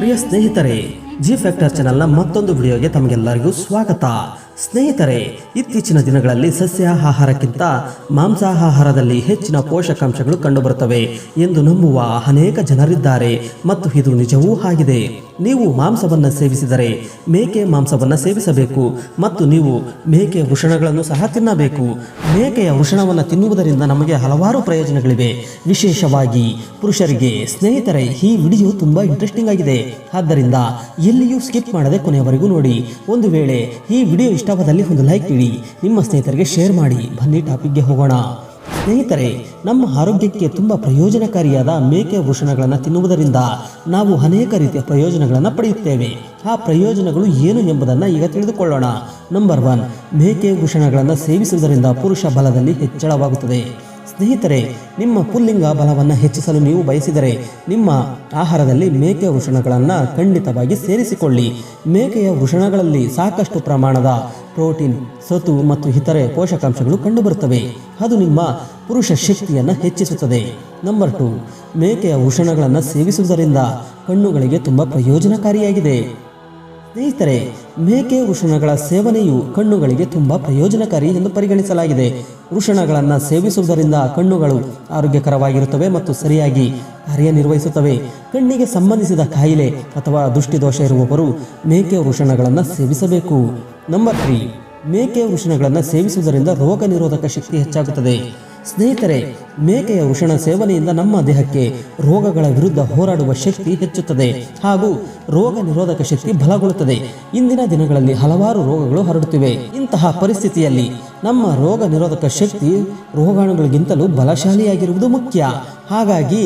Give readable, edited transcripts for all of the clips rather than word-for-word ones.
ಪ್ರಿಯ ಸ್ನೇಹಿತರೆ, G factor ಚಾನೆಲ್ನ ಮತ್ತೊಂದು ವಿಡಿಯೋಗೆ ತಮಗೆಲ್ಲರಿಗೂ ಸ್ವಾಗತ. ಸ್ನೇಹಿತರೆ, ಇತ್ತೀಚಿನ ದಿನಗಳಲ್ಲಿ ಸಸ್ಯ ಆಹಾರಕ್ಕಿಂತ ಮಾಂಸಾಹಾರದಲ್ಲಿ ಹೆಚ್ಚಿನ ಪೋಷಕಾಂಶಗಳು ಕಂಡುಬರುತ್ತವೆ ಎಂದು ನಂಬುವ ಅನೇಕ ಜನರಿದ್ದಾರೆ ಮತ್ತು ಇದು ನಿಜವೂ ಆಗಿದೆ. ನೀವು ಮಾಂಸವನ್ನು ಸೇವಿಸಿದರೆ ಮೇಕೆ ಮಾಂಸವನ್ನು ಸೇವಿಸಬೇಕು ಮತ್ತು ನೀವು ಮೇಕೆ ವೃಷಣಗಳನ್ನು ಸಹ ತಿನ್ನಬೇಕು. ಮೇಕೆಯ ವೃಷಣವನ್ನು ತಿನ್ನುವುದರಿಂದ ನಮಗೆ ಹಲವಾರು ಪ್ರಯೋಜನಗಳಿವೆ, ವಿಶೇಷವಾಗಿ ಪುರುಷರಿಗೆ. ಸ್ನೇಹಿತರೆ, ಈ ವಿಡಿಯೋ ತುಂಬಾ ಇಂಟ್ರೆಸ್ಟಿಂಗ್ ಆಗಿದೆ, ಆದ್ದರಿಂದ ಎಲ್ಲಿಯೂ ಸ್ಕಿಪ್ ಮಾಡದೆ ಕೊನೆಯವರೆಗೂ ನೋಡಿ. ಒಂದು ವೇಳೆ ಈ ವಿಡಿಯೋ ಇಷ್ಟವಾದಲ್ಲಿ ಒಂದು ಲೈಕ್ ನೀಡಿ, ನಿಮ್ಮ ಸ್ನೇಹಿತರಿಗೆ ಶೇರ್ ಮಾಡಿ. ಬನ್ನಿ ಟಾಪಿಕ್ಗೆ ಹೋಗೋಣ. ಸ್ನೇಹಿತರೆ, ನಮ್ಮ ಆರೋಗ್ಯಕ್ಕೆ ತುಂಬ ಪ್ರಯೋಜನಕಾರಿಯಾದ ಮೇಕೆ ವೃಷಣಗಳನ್ನು ತಿನ್ನುವುದರಿಂದ ನಾವು ಅನೇಕ ರೀತಿಯ ಪ್ರಯೋಜನಗಳನ್ನು ಪಡೆಯುತ್ತೇವೆ. ಆ ಪ್ರಯೋಜನಗಳು ಏನು ಎಂಬುದನ್ನು ಈಗ ತಿಳಿದುಕೊಳ್ಳೋಣ. ನಂಬರ್ 1, ಮೇಕೆ ವೃಷಣಗಳನ್ನು ಸೇವಿಸುವುದರಿಂದ ಪುರುಷ ಬಲದಲ್ಲಿ ಹೆಚ್ಚಳವಾಗುತ್ತದೆ. ಸ್ನೇಹಿತರೆ, ನಿಮ್ಮ ಪುಲ್ಲಿಂಗ ಬಲವನ್ನು ಹೆಚ್ಚಿಸಲು ನೀವು ಬಯಸಿದರೆ ನಿಮ್ಮ ಆಹಾರದಲ್ಲಿ ಮೇಕೆ ವೃಷಣಗಳನ್ನು ಖಂಡಿತವಾಗಿ ಸೇರಿಸಿಕೊಳ್ಳಿ. ಮೇಕೆಯ ವೃಷಣಗಳಲ್ಲಿ ಸಾಕಷ್ಟು ಪ್ರಮಾಣದ ಪ್ರೋಟೀನ್, ಸತು ಮತ್ತು ಇತರೆ ಪೋಷಕಾಂಶಗಳು ಕಂಡುಬರುತ್ತವೆ. ಅದು ನಿಮ್ಮ ಪುರುಷ ಶಕ್ತಿಯನ್ನು ಹೆಚ್ಚಿಸುತ್ತದೆ. ನಂಬರ್ 2, ಮೇಕೆಯ ವೃಷಣಗಳನ್ನು ಸೇವಿಸುವುದರಿಂದ ಕಣ್ಣುಗಳಿಗೆ ತುಂಬ ಪ್ರಯೋಜನಕಾರಿಯಾಗಿದೆ. ಸ್ನೇಹಿತರೆ, ಮೇಕೆ ವೃಷಣಗಳ ಸೇವನೆಯು ಕಣ್ಣುಗಳಿಗೆ ತುಂಬ ಪ್ರಯೋಜನಕಾರಿ ಎಂದು ಪರಿಗಣಿಸಲಾಗಿದೆ. ವೃಷಣಗಳನ್ನು ಸೇವಿಸುವುದರಿಂದ ಕಣ್ಣುಗಳು ಆರೋಗ್ಯಕರವಾಗಿರುತ್ತವೆ ಮತ್ತು ಸರಿಯಾಗಿ ಕಾರ್ಯನಿರ್ವಹಿಸುತ್ತವೆ. ಕಣ್ಣಿಗೆ ಸಂಬಂಧಿಸಿದ ಕಾಯಿಲೆ ಅಥವಾ ದೃಷ್ಟಿದೋಷ ಇರುವವರು ಮೇಕೆ ವೃಷಣಗಳನ್ನು ಸೇವಿಸಬೇಕು. ನಂಬರ್ 3, ಮೇಕೆ ವೃಷಣಗಳನ್ನು ಸೇವಿಸುವುದರಿಂದ ರೋಗ ನಿರೋಧಕ ಶಕ್ತಿ ಹೆಚ್ಚಾಗುತ್ತದೆ. ಸ್ನೇಹಿತರೆ, ಮೇಕೆಯ ವೃಷಣ ಸೇವನೆಯಿಂದ ನಮ್ಮ ದೇಹಕ್ಕೆ ರೋಗಗಳ ವಿರುದ್ಧ ಹೋರಾಡುವ ಶಕ್ತಿ ಹೆಚ್ಚುತ್ತದೆ ಹಾಗೂ ರೋಗ ನಿರೋಧಕ ಶಕ್ತಿ ಬಲಗೊಳ್ಳುತ್ತದೆ. ಇಂದಿನ ದಿನಗಳಲ್ಲಿ ಹಲವಾರು ರೋಗಗಳು ಹರಡುತ್ತಿವೆ. ಇಂತಹ ಪರಿಸ್ಥಿತಿಯಲ್ಲಿ ನಮ್ಮ ರೋಗ ನಿರೋಧಕ ಶಕ್ತಿ ರೋಗಾಣುಗಳಿಗಿಂತಲೂ ಬಲಶಾಲಿಯಾಗಿರುವುದು ಮುಖ್ಯ. ಹಾಗಾಗಿ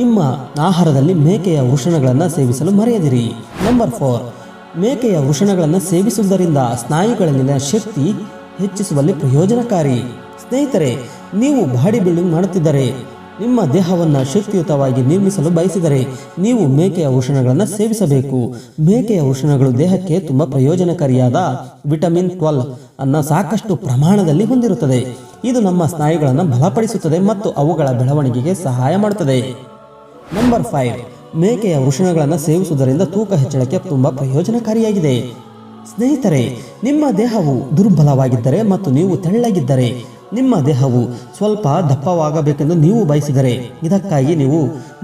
ನಿಮ್ಮ ಆಹಾರದಲ್ಲಿ ಮೇಕೆಯ ವೃಷಣಗಳನ್ನು ಸೇವಿಸಲು ಮರೆಯದಿರಿ. ನಂಬರ್ 4, ಮೇಕೆಯ ವೃಷಣಗಳನ್ನು ಸೇವಿಸುವುದರಿಂದ ಸ್ನಾಯುಗಳಲ್ಲಿನ ಶಕ್ತಿ ಹೆಚ್ಚಿಸುವಲ್ಲಿ ಪ್ರಯೋಜನಕಾರಿ. ಸ್ನೇಹಿತರೆ, ನೀವು ಬಾಡಿ ಬಿಲ್ಡಿಂಗ್ ಮಾಡುತ್ತಿದ್ದರೆ, ನಿಮ್ಮ ದೇಹವನ್ನು ಶಕ್ತಿಯುತವಾಗಿ ನಿರ್ಮಿಸಲು ಬಯಸಿದರೆ ನೀವು ಮೇಕೆಯ ವೃಷಣಗಳನ್ನು ಸೇವಿಸಬೇಕು. ಮೇಕೆಯ ವೃಷಣಗಳು ದೇಹಕ್ಕೆ ತುಂಬ ಪ್ರಯೋಜನಕಾರಿಯಾದ ವಿಟಮಿನ್ 12 ಅನ್ನು ಸಾಕಷ್ಟು ಪ್ರಮಾಣದಲ್ಲಿ ಹೊಂದಿರುತ್ತದೆ. ಇದು ನಮ್ಮ ಸ್ನಾಯುಗಳನ್ನು ಬಲಪಡಿಸುತ್ತದೆ ಮತ್ತು ಅವುಗಳ ಬೆಳವಣಿಗೆಗೆ ಸಹಾಯ ಮಾಡುತ್ತದೆ. ನಂಬರ್ 5, ಮೇಕೆಯ ವೃಷಣಗಳನ್ನು ಸೇವಿಸುವುದರಿಂದ ತೂಕ ಹೆಚ್ಚಳಕ್ಕೆ ತುಂಬ ಪ್ರಯೋಜನಕಾರಿಯಾಗಿದೆ. ಸ್ನೇಹಿತರೆ, ನಿಮ್ಮ ದೇಹವು ದುರ್ಬಲವಾಗಿದ್ದರೆ ಮತ್ತು ನೀವು ತೆಳ್ಳಗಿದ್ದರೆ, ನಿಮ್ಮ ದೇಹವು ಸ್ವಲ್ಪ ದಪ್ಪವಾಗಬೇಕೆಂದು ನೀವು ಬಯಸಿದರೆ, ಇದಕ್ಕಾಗಿ ನೀವು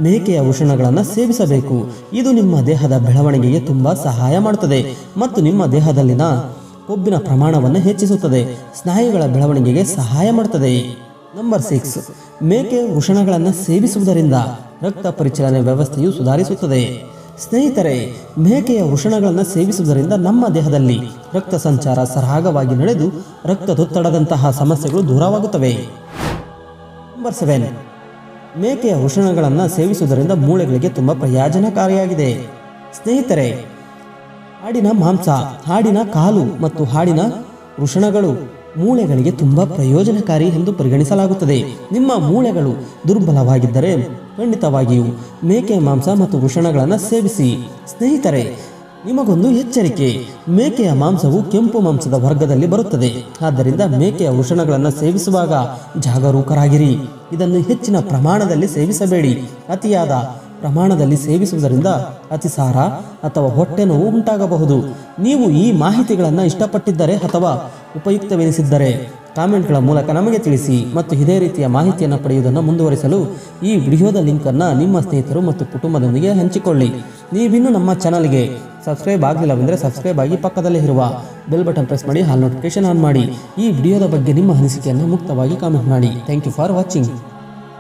ಮೇಕೆಯ ವೃಷಣಗಳನ್ನು ಸೇವಿಸಬೇಕು. ಇದು ನಿಮ್ಮ ದೇಹದ ಬೆಳವಣಿಗೆಗೆ ತುಂಬ ಸಹಾಯ ಮಾಡುತ್ತದೆ ಮತ್ತು ನಿಮ್ಮ ದೇಹದಲ್ಲಿನ ಕೊಬ್ಬಿನ ಪ್ರಮಾಣವನ್ನು ಹೆಚ್ಚಿಸುತ್ತದೆ, ಸ್ನಾಯುಗಳ ಬೆಳವಣಿಗೆಗೆ ಸಹಾಯ ಮಾಡುತ್ತದೆ. ನಂಬರ್ 6, ಮೇಕೆ ವೃಷಣಗಳನ್ನು ಸೇವಿಸುವುದರಿಂದ ರಕ್ತ ಪರಿಚಲನೆ ವ್ಯವಸ್ಥೆಯು ಸುಧಾರಿಸುತ್ತದೆ. ಸ್ನೇಹಿತರೆ, ಮೇಕೆಯ ವೃಷಣಗಳನ್ನು ಸೇವಿಸುವುದರಿಂದ ನಮ್ಮ ದೇಹದಲ್ಲಿ ರಕ್ತ ಸಂಚಾರ ಸರಾಗವಾಗಿ ನಡೆದು ರಕ್ತದೊತ್ತಡದಂತಹ ಸಮಸ್ಯೆಗಳು ದೂರವಾಗುತ್ತವೆ. ನಂಬರ್ 7, ಮೇಕೆಯ ವೃಷಣಗಳನ್ನು ಸೇವಿಸುವುದರಿಂದ ಮೂಳೆಗಳಿಗೆ ತುಂಬ ಪ್ರಯೋಜನಕಾರಿಯಾಗಿದೆ. ಸ್ನೇಹಿತರೆ, ಆಡಿನ ಮಾಂಸ, ಆಡಿನ ಕಾಲು ಮತ್ತು ಆಡಿನ ವೃಷಣಗಳು ಮೂಳೆಗಳಿಗೆ ತುಂಬ ಪ್ರಯೋಜನಕಾರಿ ಎಂದು ಪರಿಗಣಿಸಲಾಗುತ್ತದೆ. ನಿಮ್ಮ ಮೂಳೆಗಳು ದುರ್ಬಲವಾಗಿದ್ದರೆ ಖಂಡಿತವಾಗಿಯೂ ಮೇಕೆಯ ಮಾಂಸ ಮತ್ತು ವೃಷಣಗಳನ್ನು ಸೇವಿಸಿ. ಸ್ನೇಹಿತರೆ, ನಿಮಗೊಂದು ಎಚ್ಚರಿಕೆ, ಮೇಕೆಯ ಮಾಂಸವು ಕೆಂಪು ಮಾಂಸದ ವರ್ಗದಲ್ಲಿ ಬರುತ್ತದೆ. ಆದ್ದರಿಂದ ಮೇಕೆಯ ವೃಷಣಗಳನ್ನು ಸೇವಿಸುವಾಗ ಜಾಗರೂಕರಾಗಿರಿ. ಇದನ್ನು ಹೆಚ್ಚಿನ ಪ್ರಮಾಣದಲ್ಲಿ ಸೇವಿಸಬೇಡಿ. ಅತಿಯಾದ ಪ್ರಮಾಣದಲ್ಲಿ ಸೇವಿಸುವುದರಿಂದ ಅತಿಸಾರ ಅಥವಾ ಹೊಟ್ಟೆ ನೋವು ಉಂಟಾಗಬಹುದು. ನೀವು ಈ ಮಾಹಿತಿಗಳನ್ನು ಇಷ್ಟಪಟ್ಟಿದ್ದರೆ ಅಥವಾ ಉಪಯುಕ್ತವೆನಿಸಿದ್ದರೆ ಕಾಮೆಂಟ್ಗಳ ಮೂಲಕ ನಮಗೆ ತಿಳಿಸಿ ಮತ್ತು ಇದೇ ರೀತಿಯ ಮಾಹಿತಿಯನ್ನು ಪಡೆಯುವುದನ್ನು ಮುಂದುವರಿಸಲು ಈ ವಿಡಿಯೋದ ಲಿಂಕನ್ನು ನಿಮ್ಮ ಸ್ನೇಹಿತರು ಮತ್ತು ಕುಟುಂಬದೊಂದಿಗೆ ಹಂಚಿಕೊಳ್ಳಿ. ನೀವಿನ್ನೂ ನಮ್ಮ ಚಾನಲ್ಗೆ ಸಬ್ಸ್ಕ್ರೈಬ್ ಆಗಲಿಲ್ಲವೆಂದರೆ ಸಬ್ಸ್ಕ್ರೈಬ್ ಆಗಿ ಪಕ್ಕದಲ್ಲೇ ಇರುವ ಬೆಲ್ ಬಟನ್ ಪ್ರೆಸ್ ಮಾಡಿ, ಹಾಲ್ ನೋಟಿಫಿಕೇಶನ್ ಆನ್ ಮಾಡಿ. ಈ ವಿಡಿಯೋದ ಬಗ್ಗೆ ನಿಮ್ಮ ಅನಿಸಿಕೆಯನ್ನು ಮುಕ್ತವಾಗಿ ಕಾಮೆಂಟ್ ಮಾಡಿ. Thank you for watching.